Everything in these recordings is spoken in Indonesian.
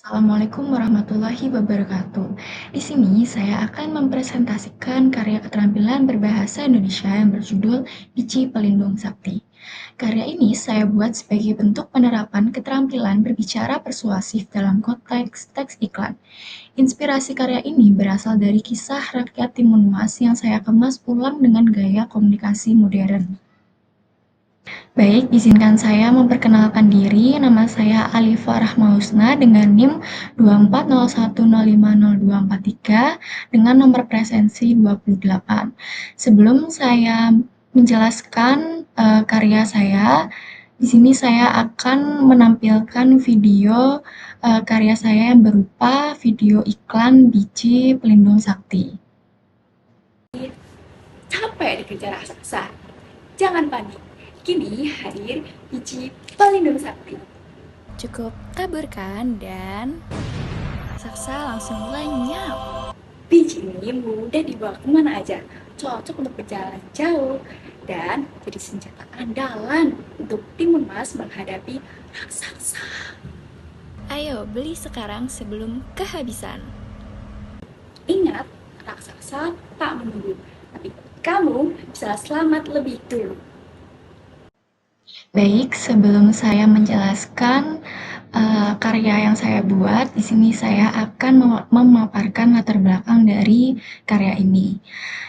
Assalamualaikum warahmatullahi wabarakatuh. Di sini saya akan mempresentasikan karya keterampilan berbahasa Indonesia yang berjudul Biji Pelindung Sakti. Karya ini saya buat sebagai bentuk penerapan keterampilan berbicara persuasif dalam konteks teks iklan. Inspirasi karya ini berasal dari kisah rakyat Timun Mas yang saya kemas ulang dengan gaya komunikasi modern. Baik, izinkan saya memperkenalkan diri. Nama saya Alifa Rahmausna dengan NIM 240105023 dengan nomor presensi 28. Sebelum saya menjelaskan karya saya, di sini saya akan menampilkan video karya saya yang berupa video iklan biji pelindung sakti. Capek dikejar raksasa? Jangan panik. Kini hadir biji pelindung sakti. Cukup taburkan dan raksasa langsung lenyap. Biji ini mudah dibawa kemana aja, cocok untuk berjalan jauh, dan jadi senjata andalan untuk Timun Mas menghadapi raksasa. Ayo beli sekarang sebelum kehabisan. Ingat, raksasa tak menunggu, tapi kamu bisa selamat lebih dulu. Baik, sebelum saya menjelaskan karya yang saya buat, di sini saya akan memaparkan latar belakang dari karya ini.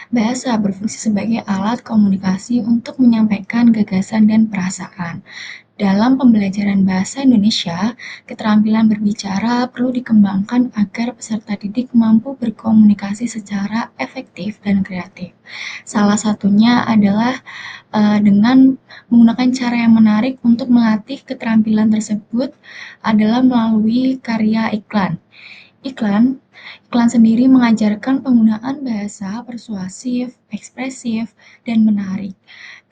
Bahasa berfungsi sebagai alat komunikasi untuk menyampaikan gagasan dan perasaan. Dalam pembelajaran bahasa Indonesia, keterampilan berbicara perlu dikembangkan agar peserta didik mampu berkomunikasi secara efektif dan kreatif. Salah satunya adalah dengan menggunakan cara yang menarik untuk melatih keterampilan tersebut adalah melalui karya iklan. Iklan Iklan sendiri mengajarkan penggunaan bahasa persuasif, ekspresif, dan menarik.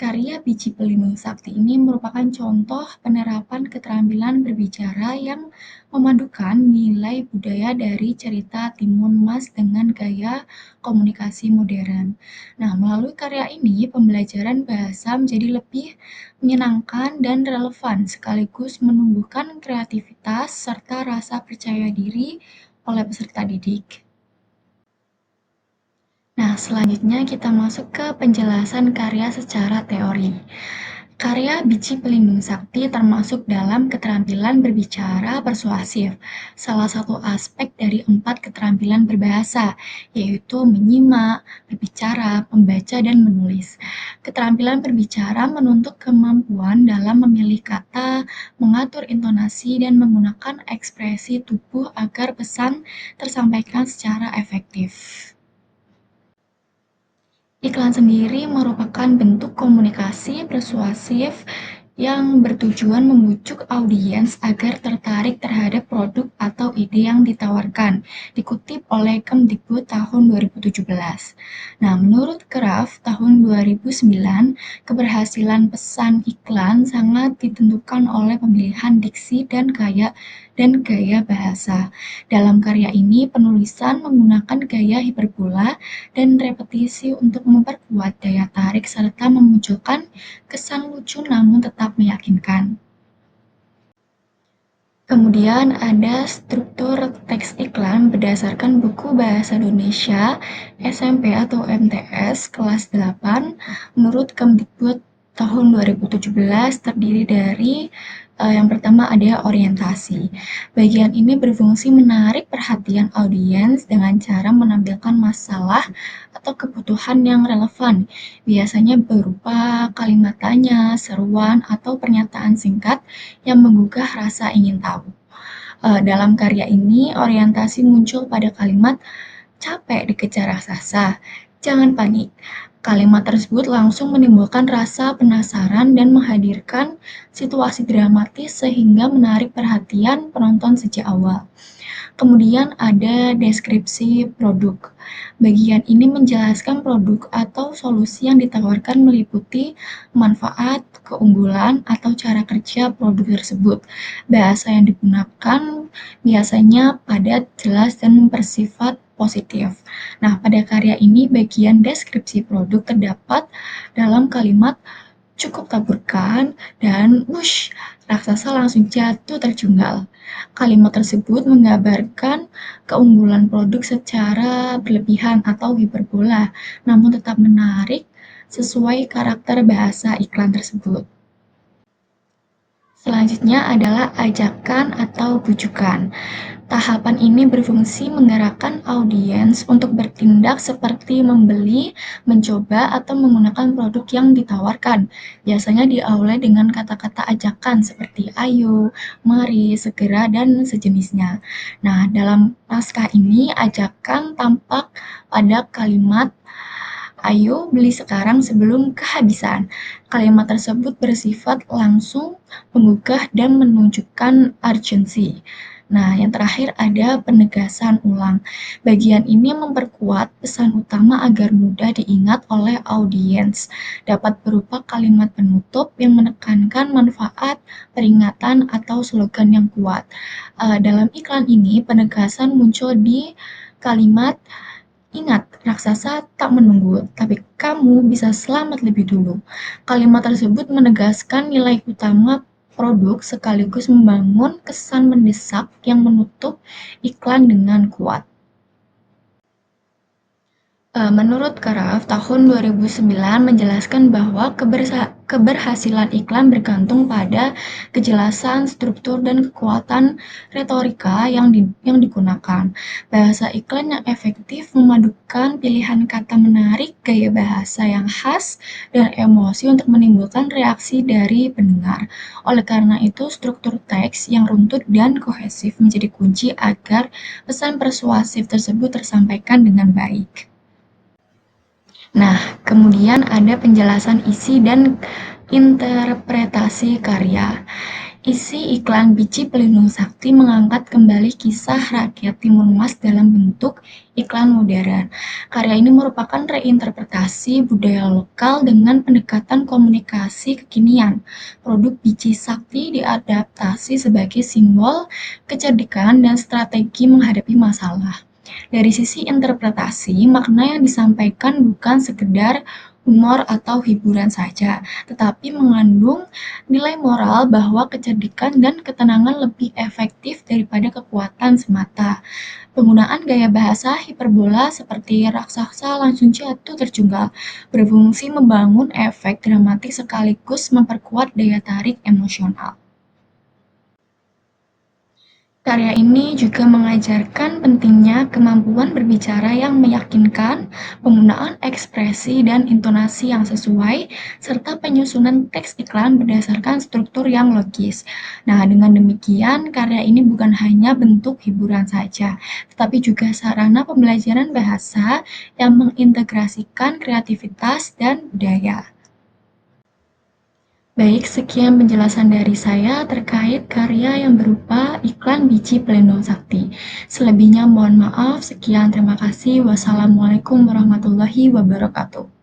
Karya Biji Pelindung Sakti ini merupakan contoh penerapan keterampilan berbicara yang memadukan nilai budaya dari cerita Timun Mas dengan gaya komunikasi modern. Nah, melalui karya ini, pembelajaran bahasa menjadi lebih menyenangkan dan relevan, sekaligus menumbuhkan kreativitas serta rasa percaya diri oleh peserta didik. Nah, selanjutnya kita masuk ke penjelasan karya secara teori. Karya Biji Pelindung Sakti termasuk dalam keterampilan berbicara persuasif, salah satu aspek dari 4 keterampilan berbahasa, yaitu menyimak, berbicara, membaca, dan menulis. Keterampilan berbicara menuntut kemampuan dalam memilih kata, mengatur intonasi, dan menggunakan ekspresi tubuh agar pesan tersampaikan secara efektif. Iklan sendiri merupakan bentuk komunikasi persuasif yang bertujuan membujuk audiens agar tertarik terhadap produk atau ide yang ditawarkan, dikutip oleh Kemdikbud tahun 2017. Nah, menurut Kraft tahun 2009, keberhasilan pesan iklan sangat ditentukan oleh pemilihan diksi dan gaya bahasa. Dalam karya ini, penulisan menggunakan gaya hiperbola dan repetisi untuk memperkuat daya tarik serta memunculkan kesan lucu namun tetap meyakinkan. Kemudian ada struktur teks iklan berdasarkan buku Bahasa Indonesia SMP atau MTS kelas 8 menurut Kemdikbud tahun 2017 terdiri dari yang pertama ada orientasi. Bagian ini berfungsi menarik perhatian audiens dengan cara menampilkan masalah atau kebutuhan yang relevan, biasanya berupa kalimat tanya, seruan, atau pernyataan singkat yang menggugah rasa ingin tahu. Dalam karya ini, orientasi muncul pada kalimat "capek dikejar raksasa, jangan panik". Kalimat tersebut langsung menimbulkan rasa penasaran dan menghadirkan situasi dramatis sehingga menarik perhatian penonton sejak awal. Kemudian ada deskripsi produk. Bagian ini menjelaskan produk atau solusi yang ditawarkan meliputi manfaat, keunggulan, atau cara kerja produk tersebut. Bahasa yang digunakan biasanya padat, jelas, dan bersifat positif. Nah, pada karya ini bagian deskripsi produk terdapat dalam kalimat Cukup taburkan, dan wush, raksasa langsung jatuh terjungkal. Kalimat tersebut menggambarkan keunggulan produk secara berlebihan atau hiperbola, namun tetap menarik sesuai karakter bahasa iklan tersebut. Selanjutnya adalah ajakan atau bujukan. Tahapan ini berfungsi menggerakkan audiens untuk bertindak seperti membeli, mencoba, atau menggunakan produk yang ditawarkan. Biasanya diawali dengan kata-kata ajakan seperti ayo, mari, segera, dan sejenisnya. Nah, dalam naskah ini ajakan tampak pada kalimat "Ayo beli sekarang sebelum kehabisan". Kalimat tersebut bersifat langsung, menggugah, dan menunjukkan urgensi. Nah, yang terakhir ada penegasan ulang. Bagian ini memperkuat pesan utama agar mudah diingat oleh audiens. Dapat berupa kalimat penutup yang menekankan manfaat, peringatan, atau slogan yang kuat. Dalam iklan ini, penegasan muncul di kalimat "Ingat, raksasa tak menunggu, tapi kamu bisa selamat lebih dulu". Kalimat tersebut menegaskan nilai utama produk sekaligus membangun kesan mendesak yang menutup iklan dengan kuat. Menurut Karaf, tahun 2009 menjelaskan bahwa keberhasilan iklan bergantung pada kejelasan, struktur, dan kekuatan retorika yang digunakan. Bahasa iklan yang efektif memadukan pilihan kata menarik, gaya bahasa yang khas, dan emosi untuk menimbulkan reaksi dari pendengar. Oleh karena itu, struktur teks yang runtut dan kohesif menjadi kunci agar pesan persuasif tersebut tersampaikan dengan baik. Nah, kemudian ada penjelasan isi dan interpretasi karya. Isi iklan Biji Pelindung Sakti mengangkat kembali kisah rakyat Timur Mas dalam bentuk iklan modern. Karya ini merupakan reinterpretasi budaya lokal dengan pendekatan komunikasi kekinian. Produk Biji Sakti diadaptasi sebagai simbol kecerdikan dan strategi menghadapi masalah. Dari sisi interpretasi, makna yang disampaikan bukan sekedar humor atau hiburan saja, tetapi mengandung nilai moral bahwa kecerdikan dan ketenangan lebih efektif daripada kekuatan semata. Penggunaan gaya bahasa hiperbola seperti raksasa langsung jatuh terjungkal berfungsi membangun efek dramatik sekaligus memperkuat daya tarik emosional. Karya ini juga mengajarkan pentingnya kemampuan berbicara yang meyakinkan, penggunaan ekspresi dan intonasi yang sesuai, serta penyusunan teks iklan berdasarkan struktur yang logis. Nah, dengan demikian, karya ini bukan hanya bentuk hiburan saja, tetapi juga sarana pembelajaran bahasa yang mengintegrasikan kreativitas dan budaya. Baik, sekian penjelasan dari saya terkait karya yang berupa iklan Biji Pelindung Sakti. Selebihnya mohon maaf. Sekian, terima kasih. Wassalamualaikum warahmatullahi wabarakatuh.